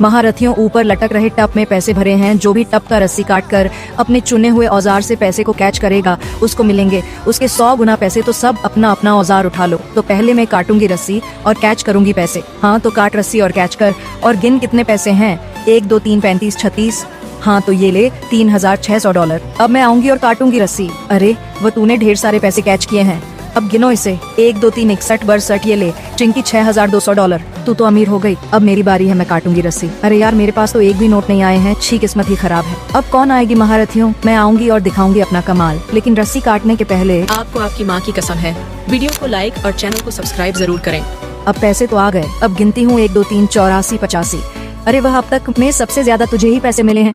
महारथियों ऊपर लटक रहे टब में पैसे भरे हैं। जो भी टब का रस्सी काट कर अपने चुने हुए औजार से पैसे को कैच करेगा उसको मिलेंगे उसके 100 गुना पैसे। तो सब अपना अपना औजार उठा लो। तो पहले मैं काटूंगी रस्सी और कैच करूंगी पैसे। हाँ तो काट रस्सी और कैच कर और गिन कितने पैसे हैं। 1 2 3 35 36। हाँ तो ये ले $3600। अब मैं आऊंगी और काटूंगी रस्सी। अरे वो तूने ढेर सारे पैसे कैच किए हैं। अब गिनो इसे। 1 2 3 61 62। ये ले चिंकी $6200। तू तो अमीर हो गई। अब मेरी बारी है, मैं काटूंगी रस्सी। अरे यार मेरे पास तो एक भी नोट नहीं आए हैं। छी किस्मत ही खराब है। अब कौन आएगी महारथियों। मैं आऊंगी और दिखाऊंगी अपना कमाल। लेकिन रस्सी काटने के पहले आपको आपकी माँ की कसम है, वीडियो को लाइक और चैनल को सब्सक्राइब जरूर करें। अब पैसे तो आ गए। अब गिनती हूँ 1 2 3 84 85। अरे वह अब तक में सबसे ज्यादा तुझे ही पैसे मिले हैं।